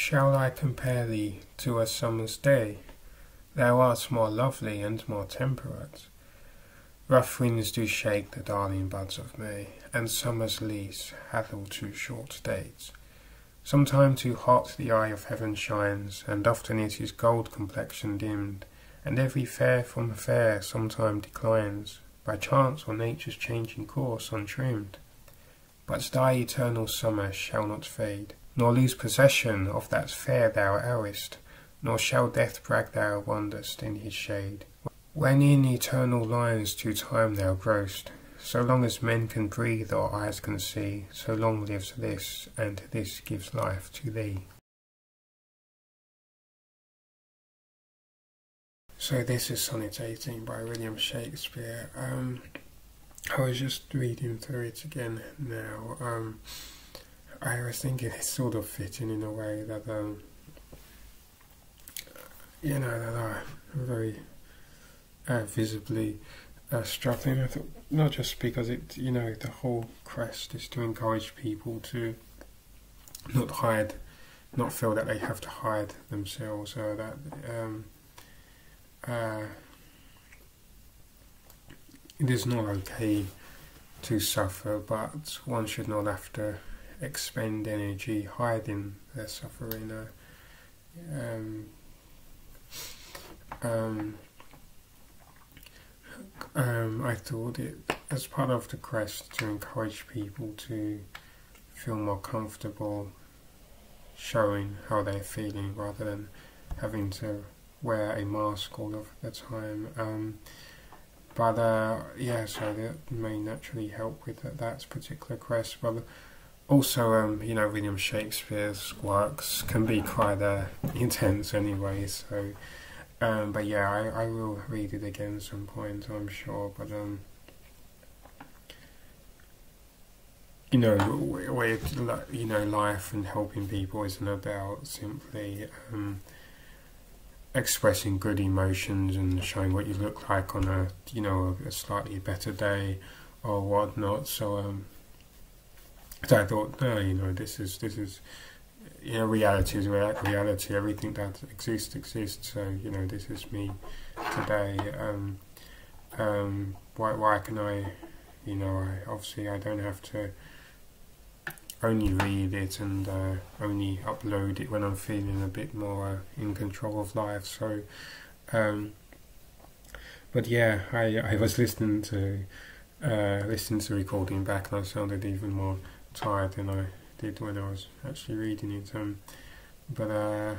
Shall I compare thee to a summer's day? Thou art more lovely and more temperate. Rough winds do shake the darling buds of May, and summer's lease hath all too short dates. Sometime too hot the eye of heaven shines, and often is his gold complexion dimmed, and every fair from fair sometime declines, by chance or nature's changing course untrimmed. But thy eternal summer shall not fade, nor lose possession of that fair thou owest, nor shall death brag thou wanderest in his shade. When in eternal lines to time thou grow'st, so long as men can breathe or eyes can see, so long lives this, and this gives life to thee. So this is Sonnet 18 by William Shakespeare. I was just reading through it again now. I was thinking it's sort of fitting in a way that, that I'm very visibly struggling. I thought, not just because it, the whole quest is to encourage people to not feel that they have to hide themselves, or that it is not okay to suffer, but one should not have to expend energy hiding their suffering. I thought it as part of the quest to encourage people to feel more comfortable showing how they're feeling rather than having to wear a mask all of the time. So that may naturally help with that particular quest. But also, William Shakespeare's works can be quite intense anyway. So, I will read it again at some point, I'm sure. But life and helping people isn't about simply expressing good emotions and showing what you look like on a slightly better day or whatnot. So I thought, no, this is reality is reality. Everything that exists. So this is me today. Why can I? I don't have to only read it and only upload it when I'm feeling a bit more in control of life. So, I was listening to the recording back, and I sounded even more tired than I did when I was actually reading it. I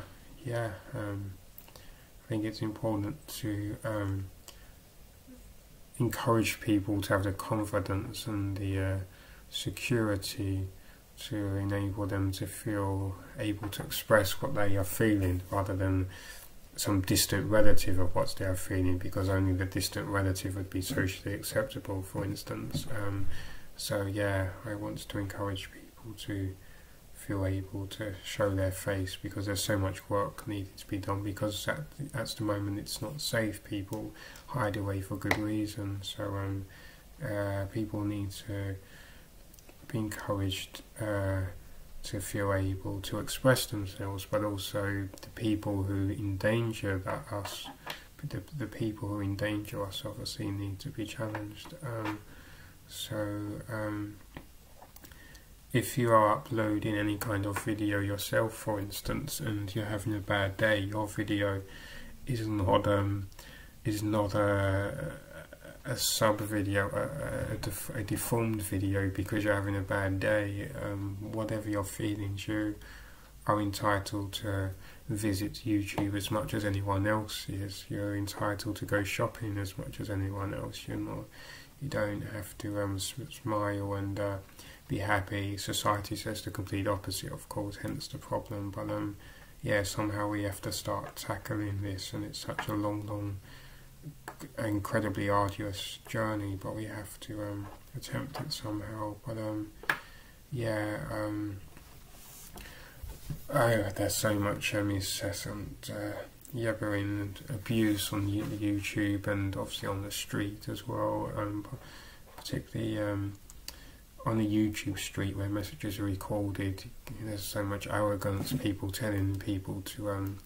think it's important to encourage people to have the confidence and the security to enable them to feel able to express what they are feeling, rather than some distant relative of what they are feeling, because only the distant relative would be socially acceptable, for instance. I want to encourage people to feel able to show their face, because there's so much work needed to be done, because at the moment it's not safe. People hide away for good reason. So people need to be encouraged to feel able to express themselves, but also the people who endanger us obviously need to be challenged. If you are uploading any kind of video yourself, for instance, and you're having a bad day, your video is not a sub video, a deformed video because you're having a bad day. Whatever your feelings, you are entitled to visit YouTube as much as anyone else is. You're entitled to go shopping as much as anyone else. You don't have to smile and be happy. Society says the complete opposite, of course, hence the problem. But somehow we have to start tackling this, and it's such a long, incredibly arduous journey, but we have to attempt it somehow. But there's so much incessant yabbering and abuse on YouTube, and obviously on the street as well, particularly on the YouTube street where messages are recorded, there's so much arrogance, people telling people to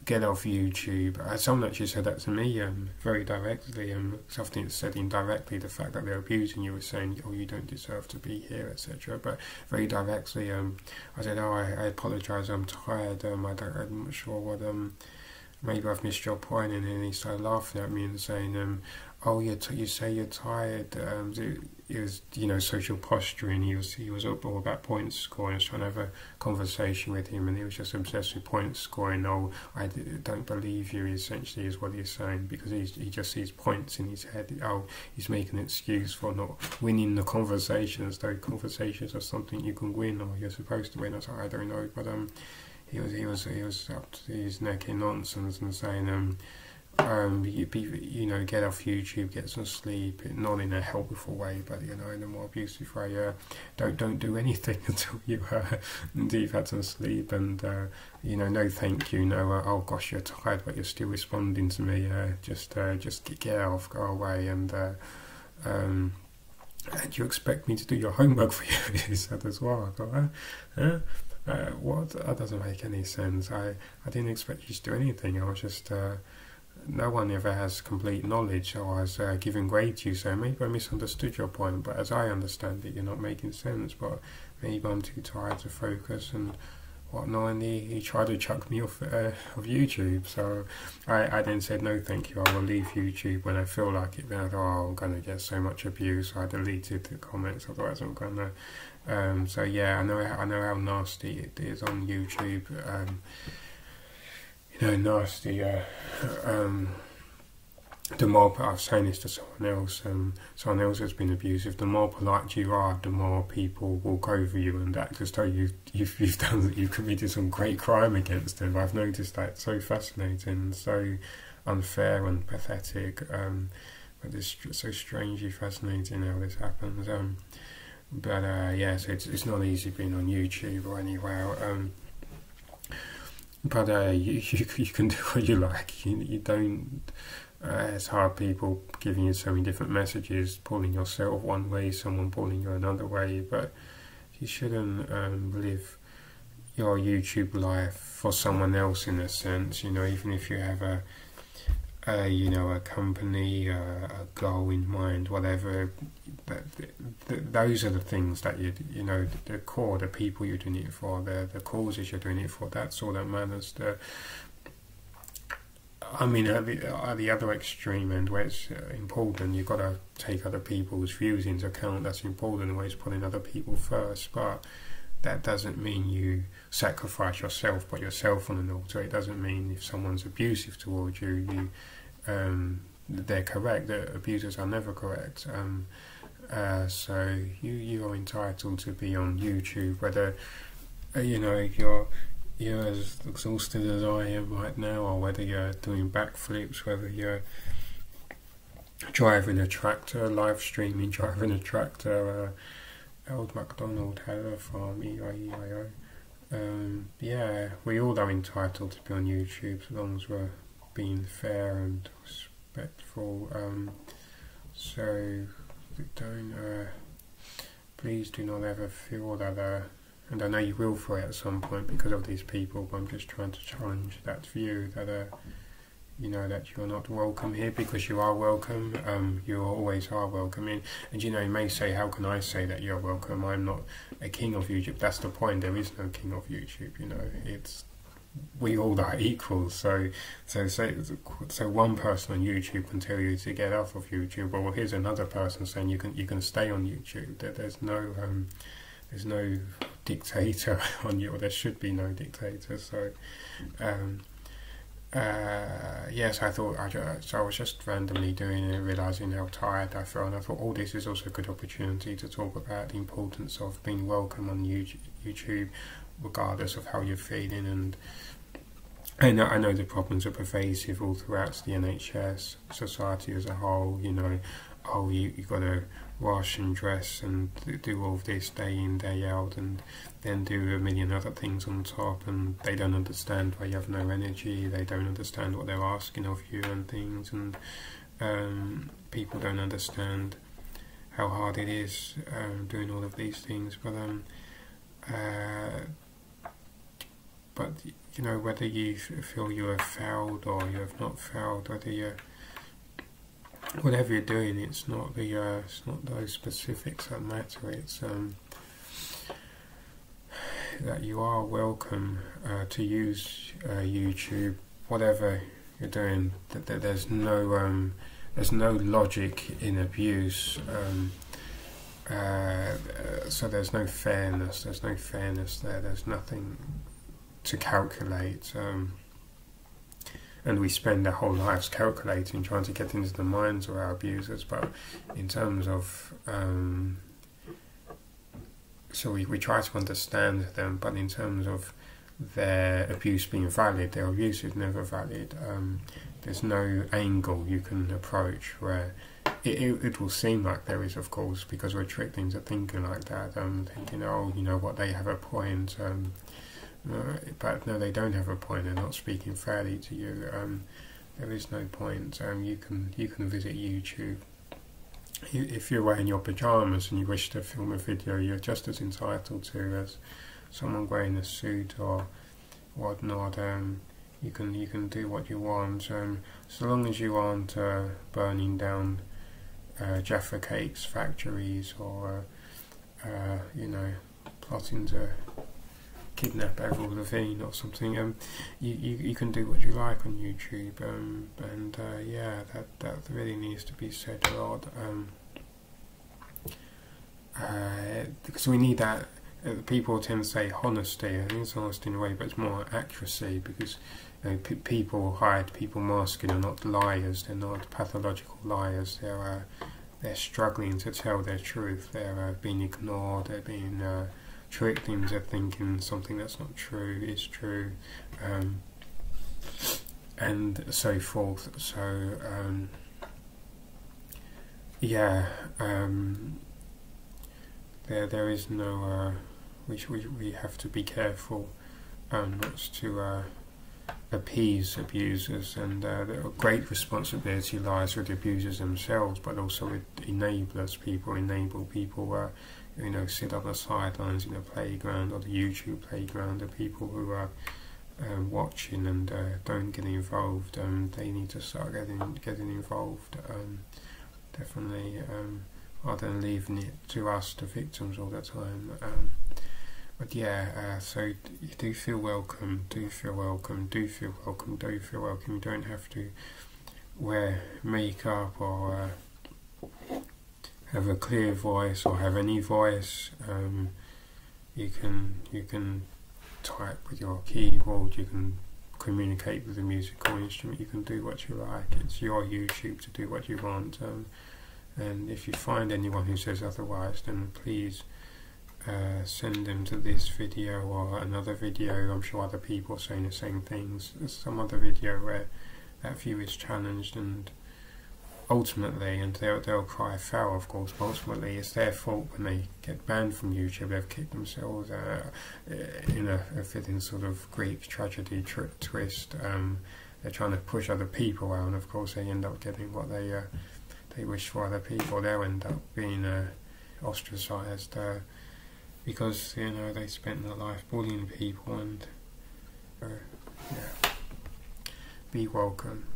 get off YouTube. Someone actually said that to me very directly, something said indirectly, the fact that they're abusing you, was saying, oh, you don't deserve to be here, etc. But very directly, I said, oh, I apologise, I'm tired, I'm not sure what, maybe I've missed your point, and then he started laughing at me and saying, oh, you say you're tired. It was, social posturing. He was all about point scoring. I was trying to have a conversation with him, and he was just obsessed with point scoring. Oh, I don't believe you, essentially, is what he's saying, because he just sees points in his head. Oh, he's making an excuse for not winning the conversations, though conversations are something you can win, or you're supposed to win. I was like, I don't know, but he was up to his neck in nonsense and saying, get off YouTube, get some sleep, not in a helpful way, but in a more abusive way. Don't do anything until you've had some sleep, and no thank you, no oh gosh, you're tired but you're still responding to me, just get off, go away, and you expect me to do your homework for you, he said as well. I thought, what? That doesn't make any sense. I didn't expect you to do anything. I was just no one ever has complete knowledge, so I was giving grade to you, so maybe I misunderstood your point, but as I understand it, you're not making sense, but maybe I'm too tired to focus and whatnot, and he tried to chuck me off of YouTube, so I then said, no thank you, I will leave YouTube when I feel like it. Then I thought, oh, I'm going to get so much abuse, so I deleted the comments, otherwise I'm going to, so yeah, I know how nasty it is on YouTube, nasty, the more, I was saying this to someone else has been abusive, the more polite you are, the more people will go for you and act as though you've committed some great crime against them. I've noticed that. It's so fascinating, so unfair and pathetic, but it's so strangely fascinating how this happens. So it's not easy being on YouTube or anywhere. But you can do what you like. You don't. It's hard, people giving you so many different messages, pulling yourself one way, someone pulling you another way. But you shouldn't live your YouTube life for someone else, in a sense. Even if you have a company, a goal in mind, whatever. Those are the things that the core, the people you're doing it for, the causes you're doing it for. That's all that matters. At the other extreme end, where it's important, you've got to take other people's views into account. That's important, always putting other people first. But that doesn't mean you sacrifice yourself, put yourself on an altar. It doesn't mean if someone's abusive towards you, they're correct. The abusers are never correct. So you are entitled to be on YouTube, whether if you're as exhausted as I am right now, or whether you're doing backflips, whether you're driving a tractor, live streaming, driving a tractor. Old MacDonald had a farm, E-I-E-I-O. Yeah, we all are entitled to be on YouTube, as long as we're being fair and respectful. So don't, please do not ever feel that, and I know you will feel it at some point because of these people, but I'm just trying to challenge that view that that you're not welcome here, because you are welcome. You always are welcome. And you may say, how can I say that you're welcome? I'm not a king of YouTube. That's the point. There is no king of YouTube. It's, we all are equal. So one person on YouTube can tell you to get off of YouTube, or here's another person saying you can stay on YouTube. That there's no dictator on you, or there should be no dictator. So yes, I was just randomly doing it, realising how tired I felt, and I thought, this is also a good opportunity to talk about the importance of being welcome on YouTube, regardless of how you're feeling. And I know the problems are pervasive all throughout the NHS, society as a whole. You've got to wash and dress and do all of this day in, day out, and then do a million other things on top, and they don't understand why you have no energy, they don't understand what they're asking of you and things, and people don't understand how hard it is doing all of these things, but you know, whether you feel you have failed or you have not failed, whether you, whatever you're doing, it's not those specifics that matter. It's that you are welcome to use YouTube, whatever you're doing. That there's no logic in abuse. So there's no fairness. There's no fairness there. There's nothing to calculate. And we spend our whole lives calculating, trying to get into the minds of our abusers. But in terms of so we try to understand them, but in terms of their abuse being valid, their abuse is never valid. There's no angle you can approach where it will seem like there is, of course, because we're tricked into thinking like that, thinking, oh, you know what, they have a point, but no, they don't have a point. They're not speaking fairly to you. There is no point. You can visit YouTube. If you're wearing your pyjamas and you wish to film a video, you're just as entitled to as someone wearing a suit or whatnot. You can do what you want, so long as you aren't burning down Jaffa Cakes factories or you know, plotting to kidnap Avril Lavigne or something. You can do what you like on YouTube, and yeah, that really needs to be said a lot, because we need that. People tend to say honesty. I think it's honesty in a way, but it's more accuracy, because you know, people hide, people masking are not liars. They're not pathological liars. They're struggling to tell their truth. They're being ignored. They're being tricked into thinking something that's not true is true, and so forth. So yeah, there is no. We have to be careful not to appease abusers, and the great responsibility lies with the abusers themselves, but also with enablers. Enable people, you know, sit on the sidelines in the playground or the YouTube playground. The people who are watching and don't get involved, they need to start getting involved. Definitely, rather than leaving it to us, the victims, all the time. But yeah, so you do feel welcome, do feel welcome, do feel welcome, do feel welcome. You don't have to wear makeup or have a clear voice or have any voice. You can type with your keyboard, you can communicate with a musical instrument, you can do what you like. It's your YouTube to do what you want. And if you find anyone who says otherwise, then please send them to this video or another video. I'm sure other people are saying the same things. There's some other video where that view is challenged, and ultimately, and they'll cry foul, of course, but ultimately it's their fault when they get banned from YouTube. They've kicked themselves in a fitting sort of Greek tragedy twist. They're trying to push other people out, and of course they end up getting what they wish for other people. They'll end up being ostracised because, you know, they spent their life bullying people. And yeah, be welcome.